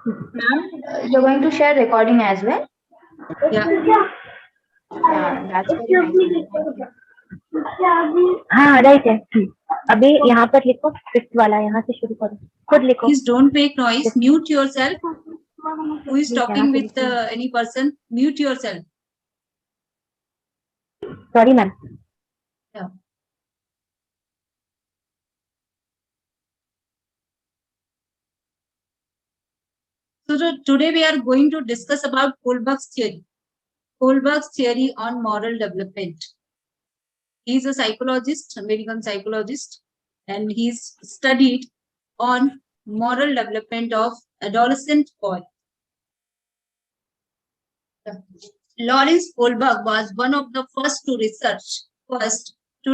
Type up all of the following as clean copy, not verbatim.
Ma'am, you're going to share recording as well? Yeah. Yeah, that's very nice, ma'am. Thank you. हाँ right है। अभी यहाँ पर लिखो फिफ्थ वाला, यहाँ से शुरू करो, खुद लिखो। Please don't make noise. Mute yourself. Who is talking with any person? Mute yourself. Sorry ma'am. Yeah. So today we are going to discuss about Kohlberg's theory. Kohlberg's theory on moral development. He is a psychologist, American psychologist, and he's studied on moral development of adolescent boy. Lawrence Kohlberg was one of the first to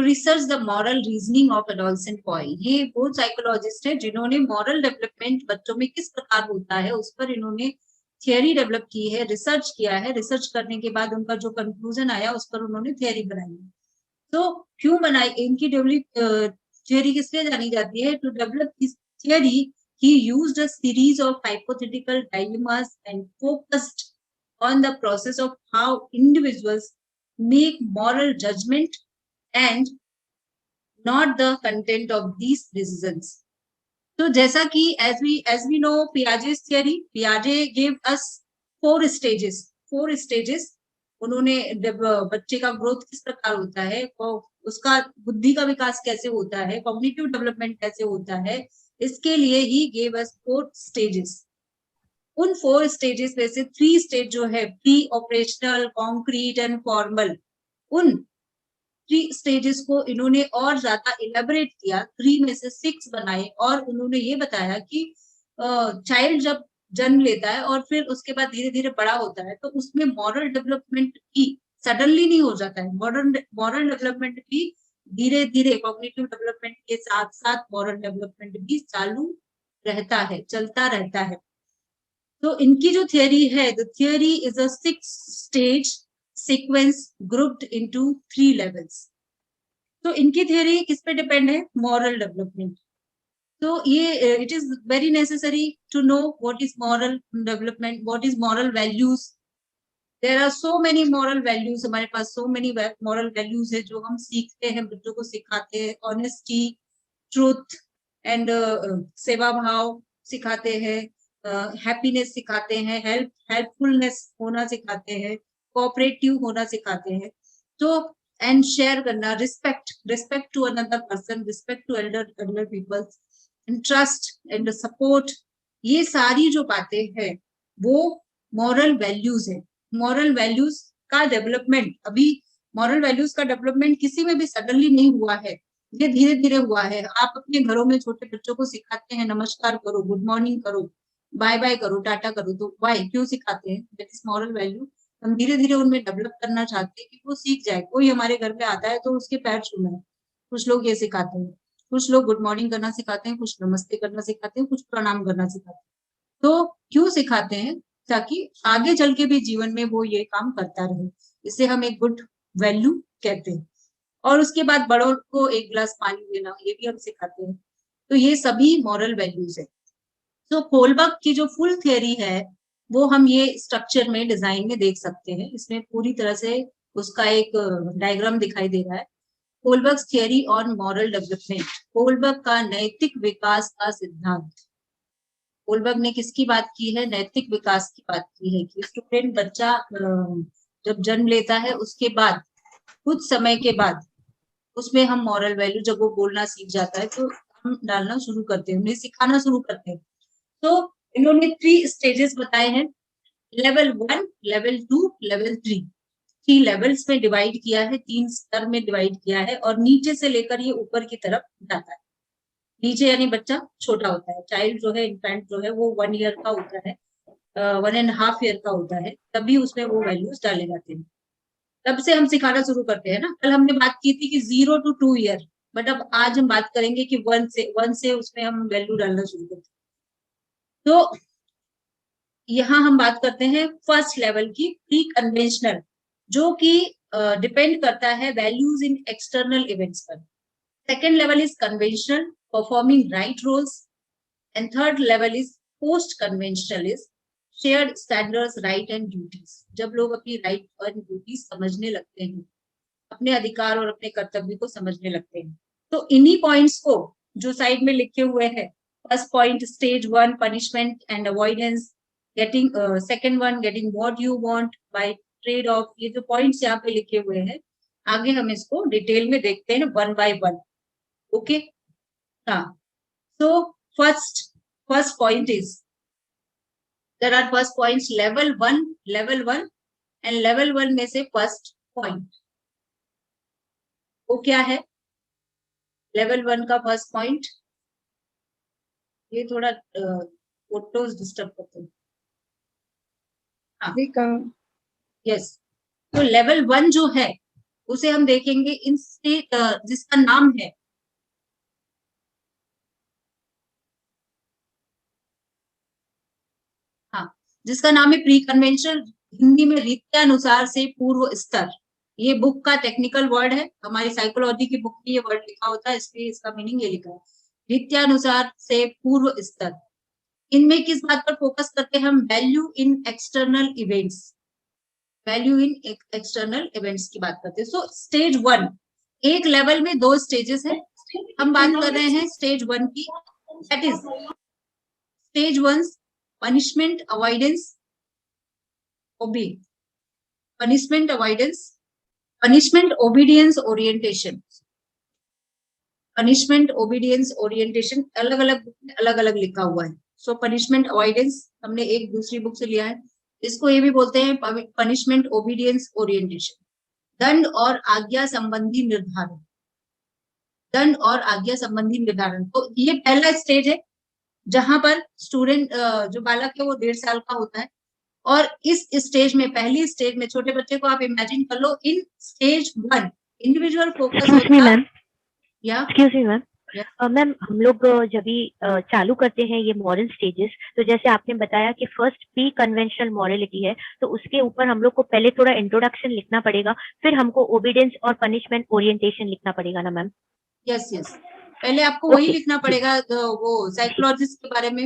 research the moral reasoning of adolescent boy. ये वो psychologist है जिन्होंने moral development बच्चों में किस प्रकार होता है उस पर इन्होंने थियरी डेवलप की है, रिसर्च किया है। रिसर्च करने के बाद उनका जो कंक्लूजन आया उस पर उन्होंने थियरी बनाई है। तो क्यों बनाई इनकी थियरी किस लिए जानी जाती है? To develop this theory he used a series of hypothetical dilemmas and focused on the process of how individuals make moral judgment and not the content of these decisions. तो जैसा कि as we know Piaget's theory, Piaget gave us 4 stages. उन्होंने बच्चे का growth किस प्रकार होता है, उसका बुद्धि का विकास कैसे होता है, कॉग्निटिव डेवलपमेंट कैसे होता है, इसके लिए ही गेव अस 4 स्टेजेस। उन 4 स्टेजेस में से 3 स्टेज जो है pre operational, concrete and formal, उन 3 स्टेजेस को इन्होंने और ज्यादा इलेबोरेट किया, 3 में से 6 बनाए और उन्होंने ये बताया कि चाइल्ड जब जन्म लेता है और फिर उसके बाद धीरे धीरे बड़ा होता है तो उसमें मॉरल डेवलपमेंट भी सडनली नहीं हो जाता है। मॉरल डेवलपमेंट भी धीरे धीरे कॉग्निटिव डेवलपमेंट के साथ साथ मॉरल डेवलपमेंट भी चालू रहता है, चलता रहता है। तो इनकी जो थियरी है, the theory is a 6 stage sequence grouped into 3 levels. तो इनकी थियरी किस पे डिपेंड है? Moral development. तो ये it is very necessary to know what is moral development, what is moral values. There are so many moral values, हमारे पास so many moral values है जो हम सीखते हैं, बच्चों को सिखाते हैं। ऑनेस्टी, ट्रूथ एंड सेवा भाव सिखाते हैं, हैप्पीनेस सिखाते हैं, हेल्पफुलनेस होना सिखाते हैं, कोऑपरेटिव होना सिखाते हैं। तो एंड शेयर करना, respect to another person, respect to elder peoples, trust and support, ये सारी जो बातें हैं वो मॉरल वैल्यूज है। मॉरल वैल्यूज का डेवलपमेंट, अभी मॉरल वैल्यूज का डेवलपमेंट किसी में भी सडनली नहीं हुआ है, ये धीरे धीरे हुआ है। आप अपने घरों में छोटे बच्चों को सिखाते हैं नमस्कार करो, गुड मॉर्निंग करो, बाय बाय करो, टाटा करो, तो वाई क्यों सिखाते हैं? That is moral value. हम धीरे धीरे उनमें डेवलप करना चाहते हैं कि वो सीख जाए। कोई हमारे घर पे आता है तो उसके पैर छूना है, कुछ लोग ये सिखाते हैं, कुछ लोग गुड मॉर्निंग करना सिखाते हैं, कुछ नमस्ते करना सिखाते हैं, कुछ प्रणाम करना सिखाते हैं। तो क्यों सिखाते हैं? ताकि आगे चल के भी जीवन में वो ये काम करता रहे। इसे हम एक गुड वैल्यू कहते हैं। और उसके बाद बड़ों को एक गिलास पानी देना, ये भी हम सिखाते हैं। तो ये सभी मॉरल वैल्यूज है। तो कोलबर्ग की जो फुल थियरी है वो हम ये स्ट्रक्चर में, डिजाइन में देख सकते हैं। इसमें पूरी तरह से उसका एक डायग्राम दिखाई दे रहा है। Kohlberg theory on moral development, Kohlberg का नैतिक विकास का सिद्धांत। कोलबर्ग ने किसकी बात की है? नैतिक विकास की बात की है कि स्टूडेंट, बच्चा जब जन्म लेता है उसके बाद कुछ समय के बाद उसमें हम मॉरल वैल्यू, जब वो बोलना सीख जाता है तो हम डालना शुरू करते हैं, उन्हें सिखाना शुरू करते हैं। तो इन्होंने 3 स्टेजेस बताए हैं, लेवल 1, लेवल 2, लेवल 3। 3 लेवल्स में डिवाइड किया है, 3 स्तर में डिवाइड किया है और नीचे से लेकर ये ऊपर की तरफ जाता है। नीचे यानी बच्चा छोटा होता है, चाइल्ड जो है, इन्फेंट जो है वो 1 ईयर का होता है, 1.5 ईयर का होता है, तभी उसमें वो वैल्यूज डाले जाते हैं। तब से हम सिखाना शुरू करते हैं ना। कल हमने बात की थी कि 0 to 2 ईयर, बट अब आज हम बात करेंगे कि 1 से उसमें हम वैल्यू डालना शुरू करते हैं। तो यहाँ हम बात करते हैं फर्स्ट लेवल की, प्री कन्वेंशनल, जो कि डिपेंड करता है वैल्यूज इन एक्सटर्नल इवेंट्स पर। Second level is conventional, performing right roles, and third level is post conventionalist, shared standards, right and duties. जब लोग अपनी राइट और ड्यूटी समझने लगते हैं, अपने अधिकार और अपने कर्तव्य को समझने लगते हैं, तो इन्हीं पॉइंट्स को जो साइड में लिखे हुए हैं, first point stage 1 punishment and avoidance, getting second one getting what you want by trade of, ये जो पॉइंट्स यहाँ पे लिखे हुए हैं, आगे हम इसको डिटेल में देखते हैं वन बाय वन। ओके, हाँ, so first point is there are first points level 1 and level 1 में से first point वो क्या है? लेवल 1 का फर्स्ट पॉइंट, ये थोड़ा फोटोज डिस्टर्ब करते हैं। हाँ, यस, तो लेवल 1 जो है उसे हम देखेंगे इन स्टेट, जिसका नाम है जिसका नाम है प्री कन्वेंशनल, हिंदी में रीत्यानुसार से पूर्व स्तर। ये बुक का टेक्निकल वर्ड है, हमारी साइकोलॉजी की बुक में ये वर्ड लिखा होता है, इसलिए इसका मीनिंग ये लिखा है, रीत्यानुसार से पूर्व स्तर। इनमें किस बात पर फोकस करते हैं हम? Value in external events, value in external events की बात करते हैं। सो स्टेज 1, एक लेवल में 2 स्टेजेस हैं, हम बात कर रहे हैं स्टेज 1 की, that is stage 1 punishment avoidance, punishment avoidance, punishment obedience orientation, punishment obedience orientation अलग अलग लिखा हुआ है। सो पनिशमेंट अवॉइडेंस हमने एक दूसरी बुक से लिया है, इसको ये भी बोलते हैं पनिशमेंट ओबीडियंस ओरिएंटेशन। दंड और आज्ञा संबंधी निर्धारण, दंड और आज्ञा संबंधी निर्धारण, तो ये पहला स्टेज है जहां पर स्टूडेंट जो बालक है वो 1.5 साल का होता है, और इस स्टेज में, पहली स्टेज में छोटे बच्चे को आप इमेजिन कर लो, इन स्टेज 1 इंडिविजुअल फोकस होता है। एक्सक्यूज मी मैम, मैम हम लोग जब भी चालू करते हैं ये मॉरल स्टेजेस, तो जैसे आपने बताया कि फर्स्ट प्री कन्वेंशनल मॉरलिटी है, तो उसके ऊपर हम लोग को पहले थोड़ा इंट्रोडक्शन लिखना पड़ेगा, फिर हमको ओबीडियंस और पनिशमेंट ओरिएंटेशन लिखना पड़ेगा ना मैम? यस, पहले आपको वही लिखना पड़ेगा, वो साइकोलॉजिस्ट के बारे में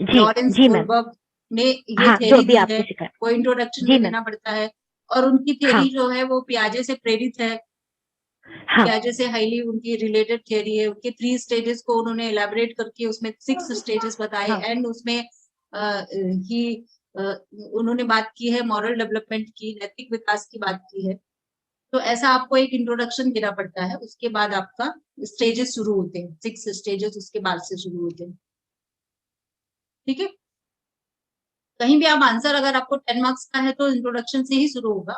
लॉरेंस कोलबर्ग ने ये थ्योरी दी है, वो इंट्रोडक्शन में देना पड़ता है, और उनकी थ्योरी जो है वो पियाजे से प्रेरित है। पियाजे से हाईली उनकी रिलेटेड थ्योरी है, उनके 3 स्टेजेस को उन्होंने एलैबोरेट करके उसमें 6 स्टेजेस बताए, एंड उसमें उन्होंने बात की है मॉरल डेवलपमेंट की, नैतिक विकास की बात की है। तो ऐसा आपको एक इंट्रोडक्शन देना पड़ता है, उसके बाद आपका स्टेजेस शुरू होते हैं, 6 स्टेजेस उसके बाद से शुरू होते हैं। ठीक है, कहीं भी आप आंसर अगर आपको 10 मार्क्स का है तो इंट्रोडक्शन से ही शुरू होगा,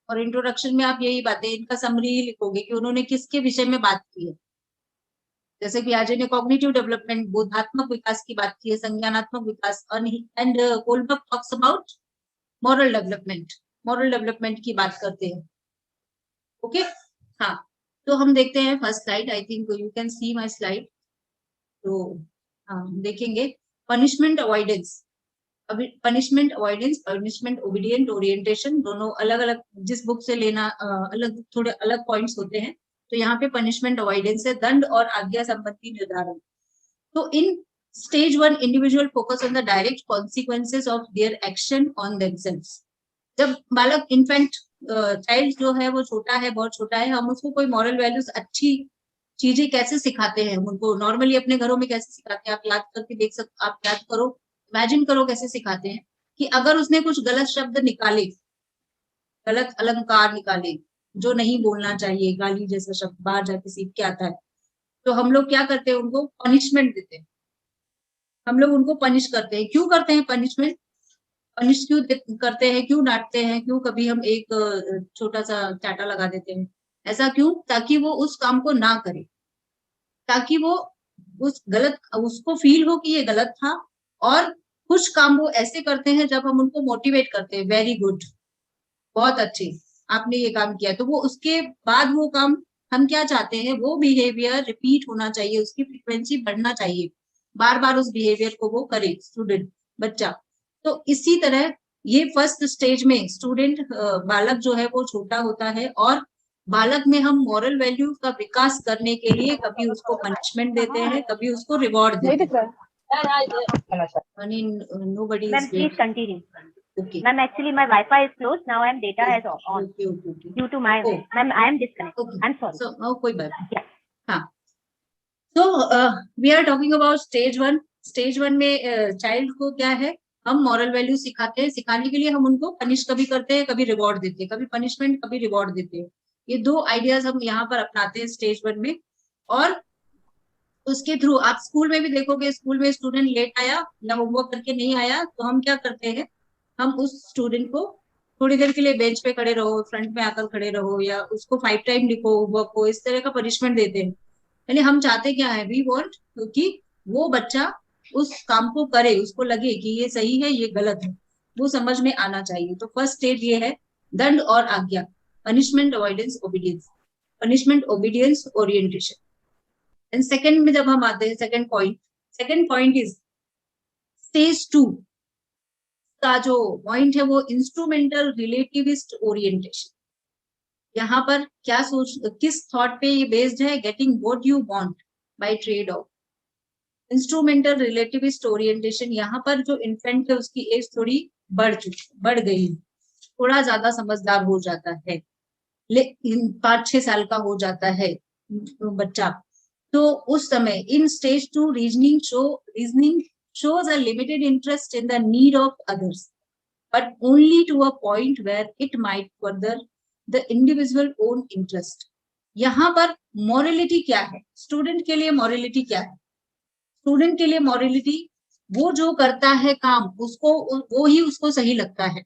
और इंट्रोडक्शन में आप यही बातें, इनका समरी ही लिखोगे कि उन्होंने किसके विषय में बात की है। जैसे कि पियाजे ने कॉग्निटिव डेवलपमेंट, बोधात्मक विकास की बात की है, संज्ञानात्मक विकास, and Kohlberg talks about moral development, moral development की बात करते हैं। ओके, हाँ, तो हम देखते हैं first slide, I think you can see my slide. तो हाँ, देखेंगे पनिशमेंट अवॉइडेंस, अभी punishment avoidance, punishment obedient orientation, दोनों अलग अलग, जिस बुक से लेना अलग, थोड़े अलग पॉइंट्स होते हैं। तो यहाँ पे पनिशमेंट अवॉइडेंस है, दंड और आज्ञा संबंधी निर्धारण। तो in stage 1 individual focus on the direct consequences of their action on themselves. जब बालक इन्फेंट चाइल्ड जो है वो छोटा है, बहुत छोटा है, हम उसको कोई मॉरल वैल्यूज, अच्छी चीजें कैसे सिखाते हैं उनको, नॉर्मली अपने घरों में कैसे सिखाते हैं, आप याद करके देख सकते, आप याद करो, इमेजिन करो कैसे सिखाते हैं कि अगर उसने कुछ गलत शब्द निकाले, गलत अलंकार निकाले, जो नहीं बोलना चाहिए, गाली जैसा शब्द बाहर जाके सीख के आता है, तो हम लोग क्या करते हैं, उनको पनिशमेंट देते हैं, हम लोग उनको पनिश करते हैं। क्यों करते हैं पनिशमेंट, पनिश क्यों करते हैं, क्यों डांटते हैं, क्यों कभी हम एक छोटा सा चाटा लगा देते हैं, ऐसा क्यों? ताकि वो उस काम को ना करे, ताकि वो उस गलत, उसको फील हो कि ये गलत था। और कुछ काम वो ऐसे करते हैं जब हम उनको मोटिवेट करते हैं, वेरी गुड, बहुत अच्छे, आपने ये काम किया, तो वो उसके बाद वो काम, हम क्या चाहते हैं, वो बिहेवियर रिपीट होना चाहिए, उसकी फ्रीक्वेंसी बढ़ना चाहिए, बार बार उस बिहेवियर को वो करे स्टूडेंट, बच्चा। तो इसी तरह ये फर्स्ट स्टेज में स्टूडेंट, बालक जो है वो छोटा होता है, और बालक में हम मॉरल वैल्यू का विकास करने के लिए कभी उसको पनिशमेंट देते हैं, कभी उसको रिवॉर्ड देते हैं। Honey, nobody Ma'am, is please there. continue. Okay. Ma'am, actually my Wi-Fi is closed. Now I am data has on. Okay. Due to my, Oh. ma'am, I am disconnected. Okay. I'm sorry. So, कोई बात नहीं. Yeah. हाँ. So, we are talking about stage 1. Stage 1 में child को क्या है, हम moral value सिखाते हैं. सिखाने के लिए हम उनको पनिश कभी करते हैं, कभी रिवॉर्ड देते हैं, कभी पनिशमेंट, कभी रिवॉर्ड देते हैं. ये 2 आइडियाज हम यहाँ पर अपनाते हैं स्टेज 1 में. और उसके थ्रू आप स्कूल में भी देखोगे, स्कूल में स्टूडेंट लेट आया या होमवर्क करके नहीं आया तो हम क्या करते हैं, हम उस स्टूडेंट को थोड़ी देर के लिए बेंच पे खड़े रहो, फ्रंट में आकर खड़े रहो, या उसको 5 टाइम लिखो होमवर्क को, इस तरह का पनिशमेंट देते हैं. यानी हम चाहते क्या है, वी वांट कि वो बच्चा उस काम को करे, उसको लगे कि ये सही है, ये गलत है, वो समझ में आना चाहिए. तो फर्स्ट स्टेज ये है, दंड और आज्ञा, punishment avoidance obedience, punishment obedience orientation. And second में जब हम आते हैं, सेकंड पॉइंट इज स्टेज 2 का जो पॉइंट है वो इंस्ट्रूमेंटल रिलेटिविस्ट ओरिएंटेशन. यहाँ पर क्या किस थॉट पे ये बेस्ड है, getting what you want by trade off. Instrumental relativist orientation, यहाँ पर जो इन्फेंट है उसकी एज थोड़ी बढ़ गई, थोड़ा ज्यादा समझदार हो जाता है, 5-6 साल का हो जाता है बच्चा. तो उस समय in stage 2 reasoning shows a limited interest in the need of others, but only to a point where it might further the individual own interest. यहाँ पर morality क्या है, स्टूडेंट के लिए morality क्या है? स्टूडेंट के लिए morality वो जो करता है काम, उसको वो ही उसको सही लगता है.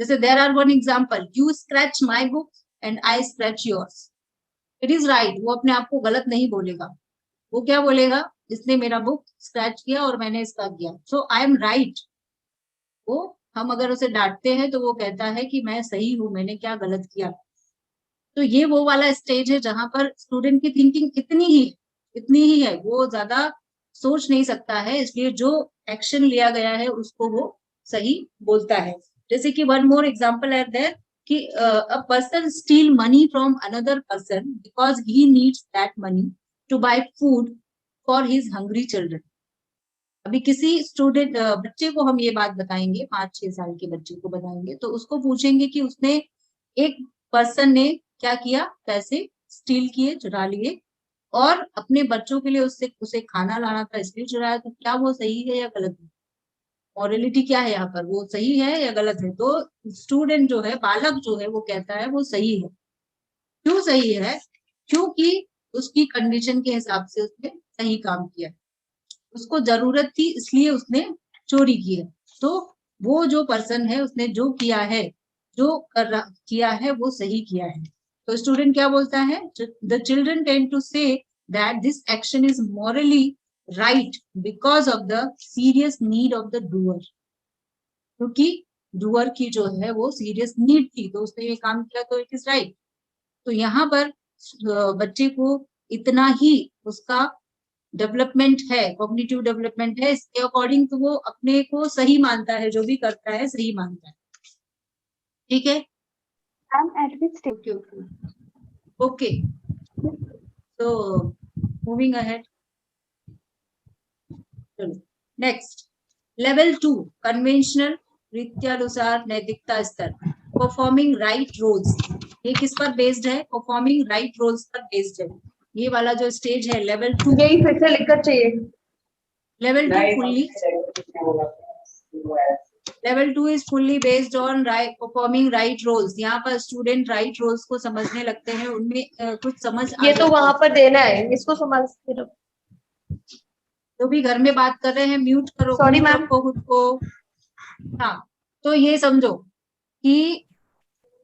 जैसे there are one example, you scratch my book and I scratch yours. It is right. वो अपने आप को गलत नहीं बोलेगा, वो क्या बोलेगा, इसने मेरा बुक स्क्रैच किया और मैंने इसका किया, सो आई एम राइट. वो हम अगर उसे डांटते हैं तो वो कहता है कि मैं सही हूं, मैंने क्या गलत किया. तो ये वो वाला स्टेज है जहां पर स्टूडेंट की थिंकिंग इतनी ही है, वो ज्यादा सोच नहीं सकता है, इसलिए जो एक्शन लिया गया है उसको वो सही बोलता है. जैसे कि वन मोर एग्जाम्पल है देयर कि a person steal money from another person because he needs that money to buy food for his hungry children. अभी किसी स्टूडेंट बच्चे को हम ये बात बताएंगे, 5-6 साल के बच्चे को बताएंगे, तो उसको पूछेंगे कि उसने, एक पर्सन ने क्या किया, पैसे स्टील किए, चुरा लिए, और अपने बच्चों के लिए उसे खाना लाना था इसलिए चुराया, तो क्या वो सही है या गलत है? मॉरलिटी क्या है यहाँ पर, वो सही है या गलत है? तो स्टूडेंट जो है, बालक जो है, वो कहता है वो सही है. क्यों सही है? क्योंकि उसकी कंडीशन के हिसाब से उसने सही काम किया, उसको जरूरत थी इसलिए उसने चोरी की है. तो वो जो पर्सन है उसने जो किया है, किया है वो सही किया है. तो स्टूडेंट क्या बोलता है, the children tend to say that this action is morally right because of the serious need of the doer. क्योंकि डूअर की जो है वो सीरियस नीड थी, तो उसने ये काम किया, तो इट इज राइट. तो यहाँ पर बच्चे को इतना ही उसका डेवलपमेंट है, कॉग्निटिव डेवलपमेंट है, इसके अकॉर्डिंग तो वो अपने को सही मानता है, जो भी करता है सही मानता है. ठीक है, ओके. तो मूविंग अहेड, चलो नेक्स्ट, लेवल 2, कन्वेंशनल, रीत्यानुसार नैतिकता स्तर, परफॉर्मिंग राइट रोल्स. ये किस पर बेस्ड है? परफॉर्मिंग राइट रोल्स पर बेस्ड है. ये वाला जो स्टेज है लेवल 2, यही फिर से लिखकर चाहिए. Level 2 is fully based on performing right roles. यहाँ पर स्टूडेंट राइट रोल्स को समझने लगते हैं, उनमें कुछ समझ ये तो वहां पर देना है, इसको समझ. तो भी घर में बात कर रहे हैं, म्यूट करो. Sorry, ma'am. खुद को. हाँ, तो ये समझो कि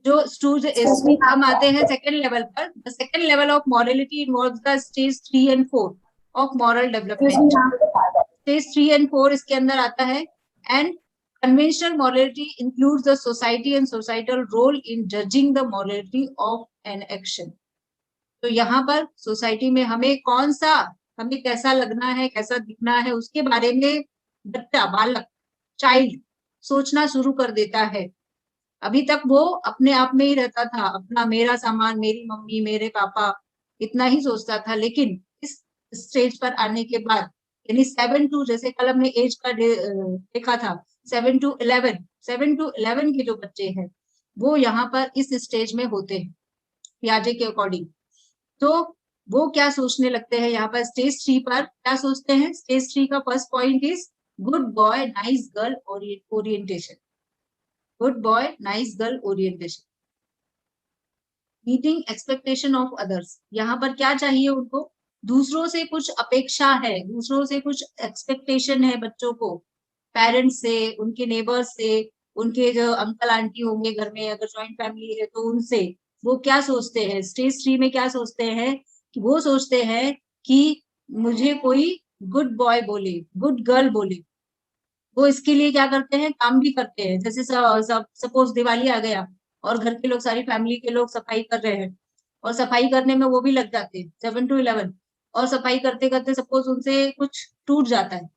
जो स्टूडेंट हम आते हैं सेकेंड लेवल पर. The second level of morality involves the stage 3 and 4 of moral development. Stage 3 and 4 इसके अंदर आता है. And conventional morality includes the society and societal role in judging the morality of an action. तो यहाँ पर society में हमें कैसा लगना है, कैसा दिखना है, उसके बारे में बच्चा, बालक, चाइल्ड सोचना शुरू कर देता है. अभी तक वो अपने आप में ही रहता था, अपना, मेरा सामान, मेरी मम्मी, मेरे पापा, इतना ही सोचता था. लेकिन इस स्टेज पर आने के बाद यानी 7 to, जैसे कल हमने एज का देखा था 7 to 11, 7 to 11 के जो बच्चे हैं वो यहाँ पर इस स्टेज में होते हैं पियाजे के अकॉर्डिंग। तो वो क्या सोचने लगते हैं यहाँ पर स्टेज 3 पर, क्या सोचते हैं? स्टेज 3 का first point is good boy nice girl orientation, good boy nice girl orientation, meeting expectation of others. यहाँ पर क्या चाहिए उनको? दूसरों से कुछ अपेक्षा है, दूसरों से कुछ एक्सपेक्टेशन है बच्चों को, पेरेंट्स से, उनके नेबर्स से, उनके जो अंकल आंटी होंगे घर में, अगर जॉइंट फैमिली है तो उनसे। वो क्या सोचते हैं स्टेज 3 में? क्या सोचते हैं कि वो सोचते हैं कि मुझे कोई गुड बॉय बोले, गुड गर्ल बोले। वो इसके लिए क्या करते हैं? काम भी करते हैं। जैसे सपोज दिवाली आ गया और घर के लोग, सारी फैमिली के लोग सफाई कर रहे हैं और सफाई करने में वो भी लग जाते हैं 7 to 11, और सफाई करते करते सपोज उनसे कुछ टूट जाता है,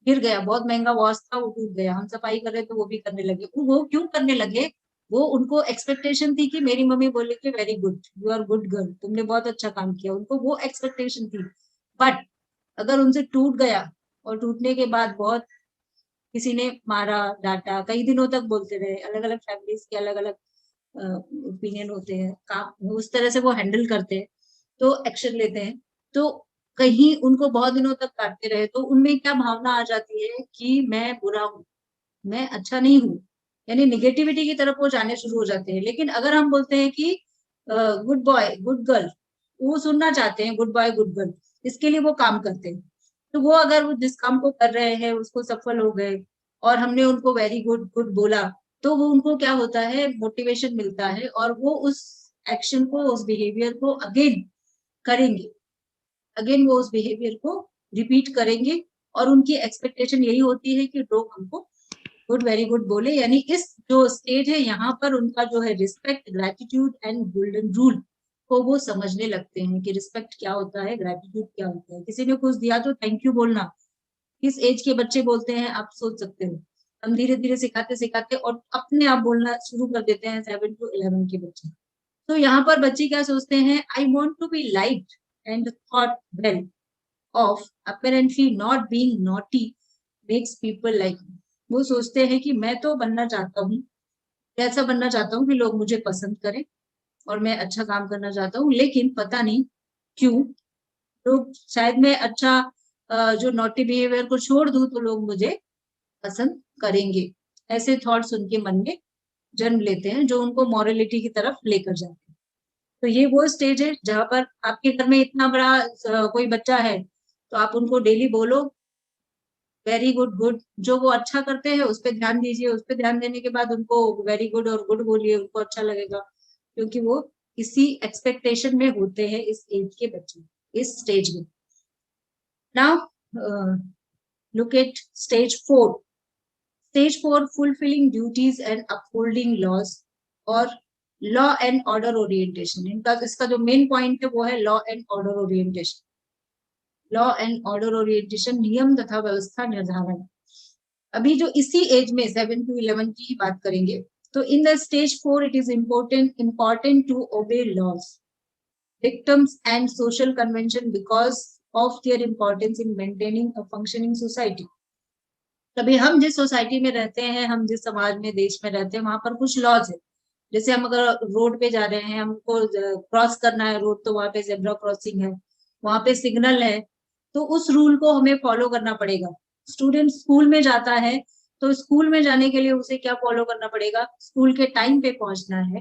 गिर गया, बहुत महंगा वॉच था वो टूट गया, हम सफाई कर रहे तो वो भी करने लगे। वो क्यों करने लगे? वो उनको एक्सपेक्टेशन थी कि मेरी मम्मी बोले कि very good, you are good girl, तुमने बहुत अच्छा काम किया, उनको वो एक्सपेक्टेशन थी। बट अगर उनसे टूट गया और टूटने के बाद बहुत किसी ने मारा, डांटा, कई दिनों तक बोलते रहे, अलग अलग फैमिलीज के अलग अलग ओपिनियन होते हैं, काम उस तरह से वो हैंडल करते हैं, तो एक्शन लेते हैं। तो कहीं उनको बहुत दिनों तक काटते रहे तो उनमें क्या भावना आ जाती है कि मैं बुरा हूँ, मैं अच्छा नहीं हूँ, यानी निगेटिविटी की तरफ वो जाने शुरू हो जाते हैं। लेकिन अगर हम बोलते हैं कि गुड बॉय गुड गर्ल, वो सुनना चाहते हैं गुड बॉय गुड गर्ल, इसके लिए वो काम करते हैं। तो वो अगर वो जिस काम को कर रहे हैं उसको सफल हो गए और हमने उनको वेरी गुड गुड बोला, तो वो उनको क्या होता है? मोटिवेशन मिलता है और वो उस एक्शन को, उस बिहेवियर को अगेन करेंगे, अगेन वो उस बिहेवियर को रिपीट करेंगे। और उनकी एक्सपेक्टेशन यही होती है कि लोग हमको गुड वेरी गुड बोले। यानी इस जो स्टेज है यहाँ पर उनका जो है respect, gratitude and golden rule को वो समझने लगते हैं कि रिस्पेक्ट क्या होता है, ग्रेटिट्यूड क्या होता है। किसी ने कुछ दिया तो थैंक यू बोलना, किस एज के बच्चे बोलते हैं आप सोच सकते हो। हम धीरे धीरे सिखाते सिखाते और अपने आप बोलना शुरू कर देते हैं 7 to 11 के बच्चे। तो यहाँ पर बच्चे क्या सोचते हैं? I want to be liked and thought well of, apparently not being naughty makes people like me। वो सोचते हैं कि मैं तो बनना चाहता हूँ, ऐसा बनना चाहता हूँ कि लोग मुझे पसंद करें और मैं अच्छा काम करना चाहता हूँ, लेकिन पता नहीं क्यों लोग, शायद मैं अच्छा जो नॉटी बिहेवियर को छोड़ दूं तो लोग मुझे पसंद करेंगे। ऐसे थॉट्स उनके मन में जन्म लेते हैं जो उनको मॉरलिटी की तरफ लेकर जाते हैं। तो ये वो स्टेज है जहां पर आपके घर में इतना बड़ा कोई बच्चा है तो आप उनको डेली बोलो वेरी गुड गुड, जो वो अच्छा करते हैं उस पर ध्यान दीजिए, उस पर ध्यान देने के बाद उनको वेरी गुड और गुड बोलिए, उनको अच्छा लगेगा, क्योंकि वो इसी एक्सपेक्टेशन में होते हैं इस एज के बच्चे, इस स्टेज में। Now look at stage 4। Stage 4 fulfilling duties and upholding laws और लॉ एंड ऑर्डर ओरिएंटेशन। इनका इसका जो मेन पॉइंट है वो है law and order orientation. Law and order orientation, नियम तथा व्यवस्था निर्धारण। अभी जो इसी एज में 7 to 11 की ही बात करेंगे। तो in the stage 4 it is important to obey laws, dictums and social convention because of their importance in maintaining a functioning society। तभी हम जिस सोसाइटी में रहते हैं, हम जिस समाज में, देश में रहते हैं, वहां पर कुछ लॉज है। जैसे हम अगर रोड पे जा रहे हैं, हमको क्रॉस करना है रोड, तो वहां पे जेब्रा क्रॉसिंग है, वहां पे सिग्नल है, तो उस रूल को हमें फॉलो करना पड़ेगा। स्टूडेंट स्कूल में जाता है तो स्कूल में जाने के लिए उसे क्या फॉलो करना पड़ेगा? स्कूल के टाइम पे पहुंचना है।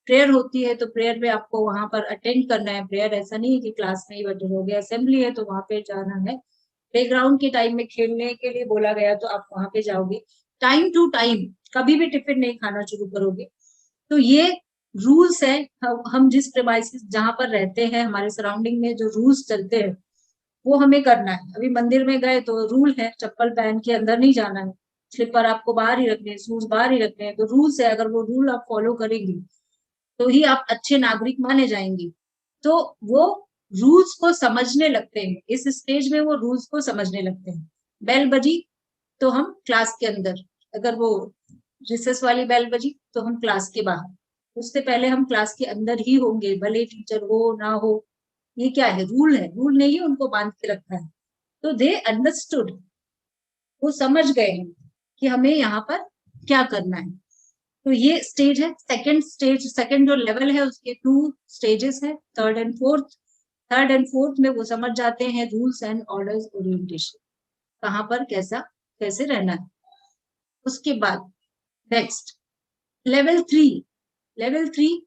प्रेयर होती है तो प्रेयर में आपको वहां पर अटेंड करना है। प्रेयर ऐसा नहीं है कि क्लास में ही बैठे रहोगे, असेंबली है तो वहां पे जाना है। प्लेग्राउंड के टाइम में खेलने के लिए बोला गया तो आप वहां पे जाओगे। टाइम टू टाइम कभी भी टिफिन नहीं खाना शुरू करोगे। तो ये रूल्स है। हम जिस प्रेमाइसिस जहां पर रहते हैं, हमारे सराउंडिंग में जो रूल्स चलते हैं वो हमें करना है। अभी मंदिर में गए तो रूल है चप्पल पहन के अंदर नहीं जाना है, स्लीपर आपको बाहर ही रखने हैं, शूज बाहर ही रखने हैं। तो रूल्स है, अगर वो रूल आप फॉलो करेंगे तो ही आप अच्छे नागरिक माने जाएंगे। तो वो रूल्स को समझने लगते हैं, इस स्टेज में वो रूल्स को समझने लगते हैं। बेल बजी तो हम क्लास के अंदर, अगर वो रिसेस वाली बेल बजी तो हम क्लास के बाहर, उससे पहले हम क्लास के अंदर ही होंगे, भले टीचर हो ना हो। ये क्या है? रूल है, रूल नहीं है, उनको बांध के रखा है। तो दे अंडरस्टूड, वो समझ गए हैं कि हमें यहाँ पर क्या करना है। तो ये स्टेज है। सेकंड जो लेवल है उसके 2 स्टेजेस है, थर्ड एंड फोर्थ में वो समझ जाते हैं रूल्स एंड ऑर्डर्स ओरिएंटेशन, कहाँ पर कैसे रहना है। उसके बाद next level 3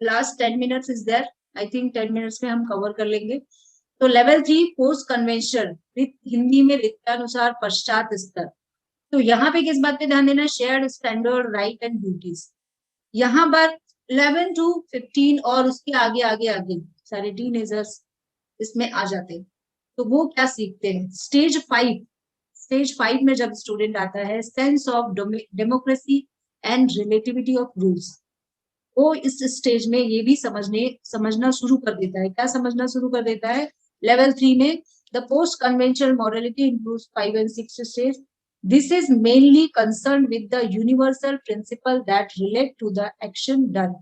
last 10 minutes is there, I think 10 minutes में हम कवर कर लेंगे। तो लेवल 3 पोस्ट कन्वेंशन, हिंदी में रीत्यानुसार पश्चात स्तर। तो यहाँ पे किस बात पे ध्यान देना है, shared standard right and duties. यहाँ पर 11 to 15 और उसके आगे आगे आगे सारे टीनेजर्स इसमें आ जाते हैं। तो वो क्या सीखते हैं, स्टेज 5 में जब स्टूडेंट आता है, sense of democracy and relativity of rules, वो इस स्टेज में ये भी समझना शुरू कर देता है। क्या समझना शुरू कर देता है, लेवल 3 में the post conventional morality includes 5 and 6 stage. This is mainly concerned with the universal principle that relate to the action done.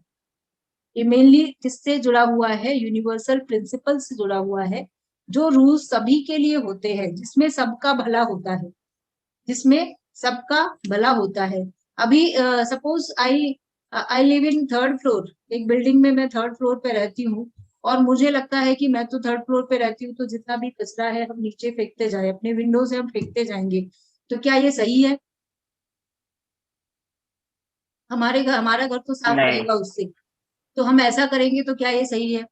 ये मेनली किससे जुड़ा हुआ है, यूनिवर्सल प्रिंसिपल से जुड़ा हुआ है, जो रूल्स सभी के लिए होते हैं, जिसमें सबका भला होता है। अभी suppose I live in 3rd floor, एक बिल्डिंग में मैं 3rd फ्लोर पे रहती हूँ और मुझे लगता है कि मैं तो 3rd फ्लोर पे रहती हूँ, तो जितना भी कचरा है हम नीचे फेंकते जाए, अपने विंडो से हम फेंकते जाएंगे, तो क्या ये सही है? हमारा घर तो साफ रहेगा उससे, तो हम ऐसा करेंगे तो क्या ये सही है?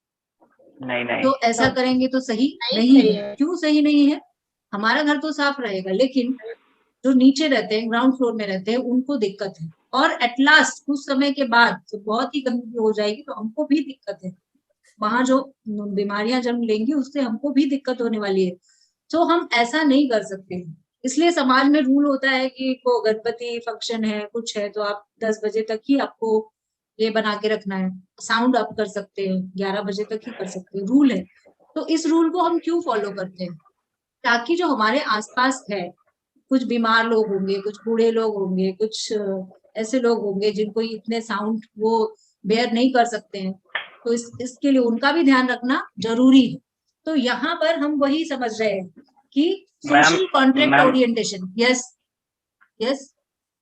नहीं। तो ऐसा करेंगे तो सही नहीं है। क्यों सही नहीं है? हमारा घर तो साफ रहेगा, लेकिन जो नीचे रहते हैं, ग्राउंड फ्लोर में रहते हैं, उनको दिक्कत है। और एट लास्ट कुछ समय के बाद जब बहुत ही गंदगी हो जाएगी तो हमको भी दिक्कत है, वहां जो बीमारियां जन्म लेंगी उससे हमको भी दिक्कत होने वाली है। तो हम ऐसा नहीं कर सकते। इसलिए समाज में रूल होता है कि को गणपति फंक्शन है, कुछ है, तो आप 10 बजे तक ही आपको ये बना के रखना है, साउंड अप कर सकते हैं, 11 बजे तक ही कर सकते हैं, रूल है। तो इस रूल को हम क्यों फॉलो करते हैं? ताकि जो हमारे आसपास है, कुछ बीमार लोग होंगे, कुछ बूढ़े लोग होंगे, कुछ ऐसे लोग होंगे जिनको इतने साउंड वो बेयर नहीं कर सकते हैं, तो इसके लिए उनका भी ध्यान रखना जरूरी है। तो यहाँ पर हम वही समझ रहे हैं कि सोशल कॉन्ट्रैक्ट ओरिएंटेशन। यस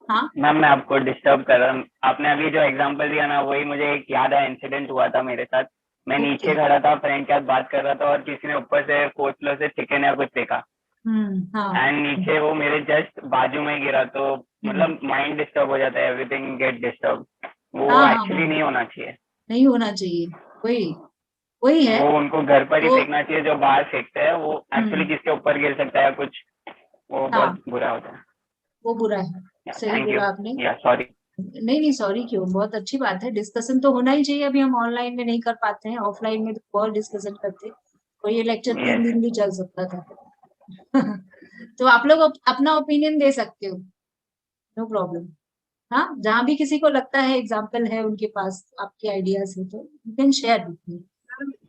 हाँ मैम, मैं आपको डिस्टर्ब कर रहा हूँ। आपने अभी जो एग्जांपल दिया ना, वही मुझे एक याद आया, इंसिडेंट हुआ था मेरे साथ। मैं नीचे खड़ा था, फ्रेंड के साथ बात कर रहा था, और किसी ने ऊपर से 4th फ्लोर से चिकन या कुछ फेंका, एंड नीचे वो मेरे जस्ट बाजू में गिरा। तो मतलब माइंड डिस्टर्ब हो जाता है, एवरीथिंग गेट डिस्टर्ब। वो एक्चुअली नहीं होना चाहिए। वही है, वो उनको घर पर ही फेंकना चाहिए। जो बाहर फेंकते हैं वो एक्चुअली किसके ऊपर गिर सकता है कुछ, वो बहुत बुरा होता है। वो बुरा है। सही बोला आपने। सॉरी। नहीं सॉरी क्यों, बहुत अच्छी बात है। डिस्कशन तो होना ही चाहिए। अभी हम ऑनलाइन में नहीं कर पाते हैं, ऑफलाइन में तो बहुत डिस्कशन करते, और ये लेक्चर 3 दिन भी चल सकता था। तो आप लोग अपना ओपिनियन दे सकते हो, नो प्रॉब्लम। हाँ, जहाँ भी किसी को लगता है एग्जाम्पल है उनके पास, आपके आइडियाज है, तो you can share with me.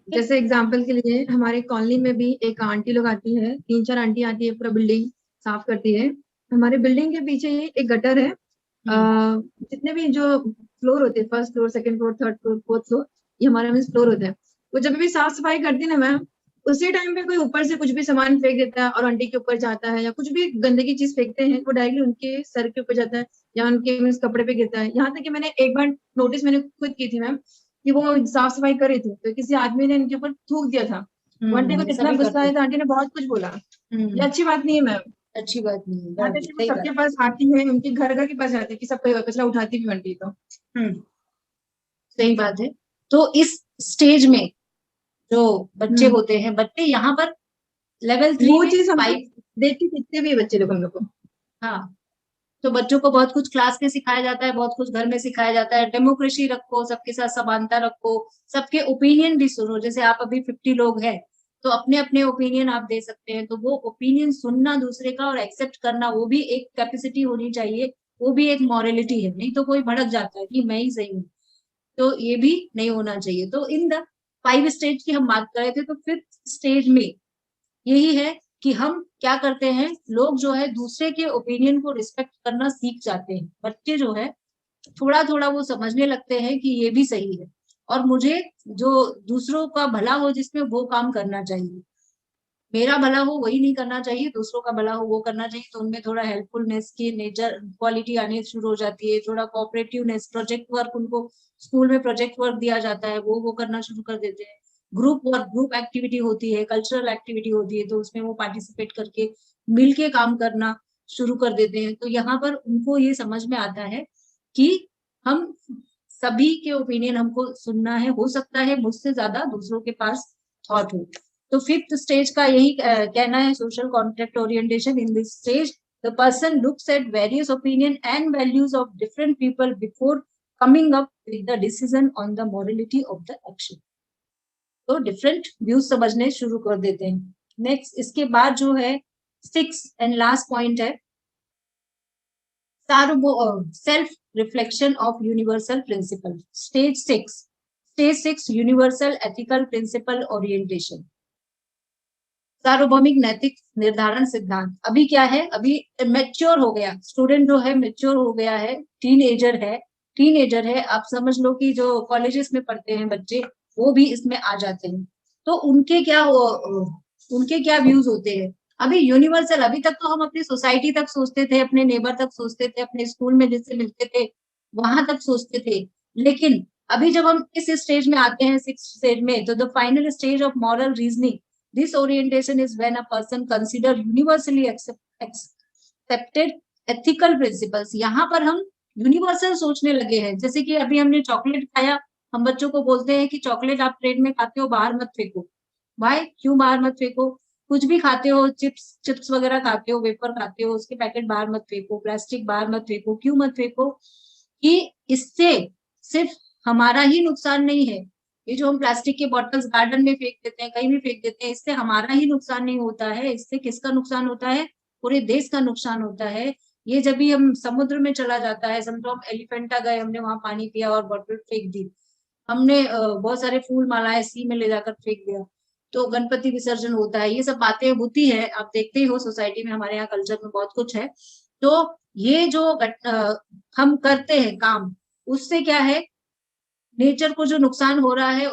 जैसे एग्जाम्पल के लिए हमारे कॉलोनी में भी एक आंटी लोग आती है, 3-4 आंटी आती है, पूरा बिल्डिंग साफ करती है। हमारे बिल्डिंग के पीछे ही एक गटर है। जितने भी जो फ्लोर होते हैं, 1st floor, 2nd floor, 3rd floor, 4th floor, ये हमारे में फ्लोर होता है। वो जब भी साफ सफाई करती है ना मैम, उसी टाइम पे कोई ऊपर से कुछ भी सामान फेंक देता है और आंटी के ऊपर जाता है, या कुछ भी गंदगी चीज फेंकते हैं, वो डायरेक्टली उनके सर के ऊपर जाता है या उनके कपड़े पे गिरता है। यहाँ तक कि मैंने एक बार नोटिस मैंने खुद की थी मैम, कि वो साफ सफाई कर रही थी, तो किसी आदमी ने इनके ऊपर थूक दिया था। आंटी को इतना गुस्सा आया था, आंटी ने बहुत कुछ बोला। ये अच्छी बात नहीं है मैम, अच्छी बात नहीं है। सबके पास आती है, उनके घर के पास आती है कि सब कचरा उठाती भी आंटी। तो सही बात है। तो इस स्टेज में जो बच्चे होते हैं, बच्चे यहाँ पर लेवल 3 वो चीज हम देख के सीखते भी है बच्चे लोग हम लोग को। हाँ, तो बच्चों को बहुत कुछ क्लास में सिखाया जाता है, बहुत कुछ घर में सिखाया जाता है। डेमोक्रेसी रखो, सबके साथ समानता रखो, सबके ओपिनियन भी सुनो। जैसे आप अभी 50 लोग हैं, तो अपने अपने ओपिनियन आप दे सकते हैं, तो वो ओपिनियन सुनना दूसरे का और एक्सेप्ट करना, वो भी एक कैपेसिटी होनी चाहिए, वो भी एक मॉरलिटी है। नहीं तो कोई भड़क जाता है कि मैं ही सही हूँ, तो ये भी नहीं होना चाहिए। तो इन द 5 स्टेज की हम बात कर रहे थे, तो 5th स्टेज में यही है कि हम क्या करते हैं, लोग जो है दूसरे के ओपिनियन को रिस्पेक्ट करना सीख जाते हैं। बच्चे जो है थोड़ा थोड़ा वो समझने लगते हैं कि ये भी सही है, और मुझे जो दूसरों का भला हो जिसमें, वो काम करना चाहिए। मेरा भला हो वही नहीं करना चाहिए, दूसरों का भला हो वो करना चाहिए। तो उनमें थोड़ा हेल्पफुलनेस की नेचर क्वालिटी आनी शुरू हो जाती है, थोड़ा कोऑपरेटिवनेस, प्रोजेक्ट वर्क, उनको स्कूल में प्रोजेक्ट वर्क दिया जाता है, वो करना शुरू कर देते हैं। ग्रुप वर्क, ग्रुप एक्टिविटी होती है, कल्चरल एक्टिविटी होती है, तो उसमें वो पार्टिसिपेट करके मिलके काम करना शुरू कर देते हैं। तो यहाँ पर उनको ये समझ में आता है कि हम सभी के ओपिनियन हमको सुनना है, हो सकता है मुझसे ज्यादा दूसरों के पास थॉट हो। तो फिफ्थ स्टेज का यही कहना है, social contract orientation. In this stage the person looks at various opinion and values of different people before coming up with the decision on the morality of the action. तो different views समझने शुरू कर देते हैं। Next, इसके बाद जो है 6 एंड लास्ट पॉइंट है self reflection of universal principle. Stage 6 universal ethical principle orientation, सार्वभौमिक नैतिक निर्धारण सिद्धांत। अभी क्या है, अभी मैच्योर हो गया स्टूडेंट, जो है मैच्योर हो गया है, टीनेजर है। आप समझ लो कि जो कॉलेजेस में पढ़ते हैं बच्चे, वो भी इसमें आ जाते हैं। तो उनके क्या व्यूज होते हैं। अभी यूनिवर्सल, अभी तक तो हम अपनी सोसाइटी तक सोचते थे, अपने नेबर तक सोचते थे, अपने स्कूल में जिससे मिलते थे वहां तक सोचते थे। लेकिन अभी जब हम इस स्टेज में आते हैं, 6th स्टेज में, तो the final stage of moral reasoning, this orientation is when a person consider universally accepted ethical principles। यहाँ पर हम यूनिवर्सल सोचने लगे हैं। जैसे कि अभी हमने चॉकलेट खाया, हम बच्चों को बोलते हैं कि चॉकलेट आप ट्रेन में खाते हो, बाहर मत फेंको। भाई क्यों बाहर मत फेंको? कुछ भी खाते हो, चिप्स वगैरह खाते हो, वेफर खाते हो, उसके पैकेट बाहर मत फेंको, प्लास्टिक बाहर मत फेंको। क्यों मत फेंको? कि इससे सिर्फ हमारा ही नुकसान नहीं है। ये जो हम प्लास्टिक के बॉटल्स गार्डन में फेंक देते हैं, कहीं भी फेंक देते हैं, इससे हमारा ही नुकसान नहीं होता है। इससे किसका नुकसान होता है? पूरे देश का नुकसान होता है। ये जब भी हम समुद्र में चला जाता है, समझो हम एलिफेंटा गए, हमने वहां पानी पिया और बॉटल फेंक दी, हमने बहुत सारे फूल मालाएं सी में ले जाकर फेंक दिया, तो गणपति विसर्जन होता है। ये सब बातें होती है, आप देखते ही हो सोसाइटी में, हमारे यहाँ कल्चर में बहुत कुछ है। तो ये जो हम करते हैं काम, उससे क्या है, नेचर को जो नुकसान हो रहा है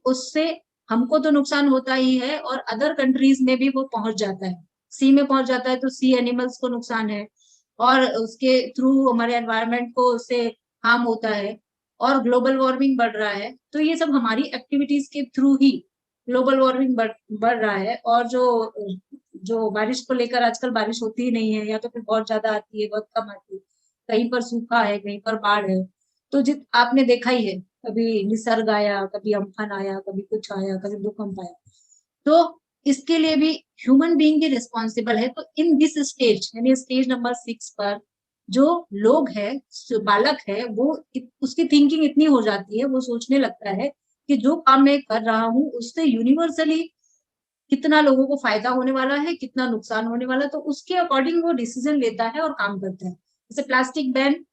उससे हमको तो नुकसान होता ही है, और अदर कंट्रीज में भी वो पहुंच जाता है। सी में पहुंच जाता है तो सी एनिमल्स को नुकसान है, और उसके थ्रू हमारे एनवायरनमेंट को उससे हार्म होता है, और ग्लोबल वार्मिंग बढ़ रहा है। तो ये सब हमारी एक्टिविटीज के थ्रू ही ग्लोबल वार्मिंग बढ़ रहा है। और जो बारिश को लेकर, आजकल बारिश होती ही नहीं है, या तो फिर बहुत ज्यादा आती है, बहुत कम आती है, कहीं पर सूखा है, कहीं पर बाढ़ है। तो आपने देखा ही है, कभी निसर्ग आया, कभी अम्फन आया, कभी कुछ आया, कभी भूकंप आया। तो इसके लिए भी ह्यूमन बीइंग ही रिस्पॉन्सिबल है। तो इन दिस स्टेज, यानी स्टेज नंबर 6 पर जो लोग है, जो बालक है, वो उसकी थिंकिंग इतनी हो जाती है, वो सोचने लगता है कि जो काम मैं कर रहा हूँ उससे यूनिवर्सली कितना लोगों को फायदा होने वाला है, कितना नुकसान होने वाला है। तो उसके अकॉर्डिंग वो डिसीजन लेता है और काम करता है। जैसे प्लास्टिक बैन,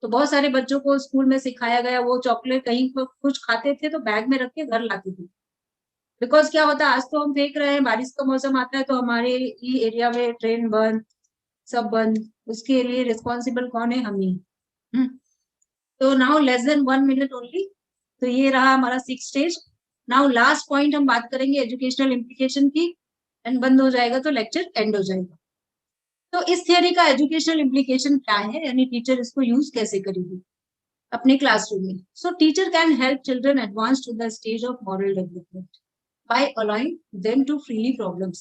तो बहुत सारे बच्चों को स्कूल में सिखाया गया, वो चॉकलेट कहीं पर कुछ खाते थे तो बैग में रख के घर लाते थे। बिकॉज क्या होता है, आज तो हम फेंक रहे हैं, बारिश का मौसम आता है तो हमारे ही एरिया में ट्रेन बंद, सब बंद, उसके लिए रिस्पॉन्सिबल कौन है? हम ही। तो now less than 1 minute only. तो ये रहा हमारा 6 स्टेज। नाउ लास्ट पॉइंट हम बात करेंगे एजुकेशनल इम्प्लीकेशन की, एंड बंद हो जाएगा तो लेक्चर एंड हो जाएगा। तो इस थियरी का एजुकेशनल इम्प्लीकेशन क्या है, यानी टीचर इसको यूज कैसे करेगी अपने क्लासरूम में। So teacher can help children advance to the stage of moral development by allowing them to freely problems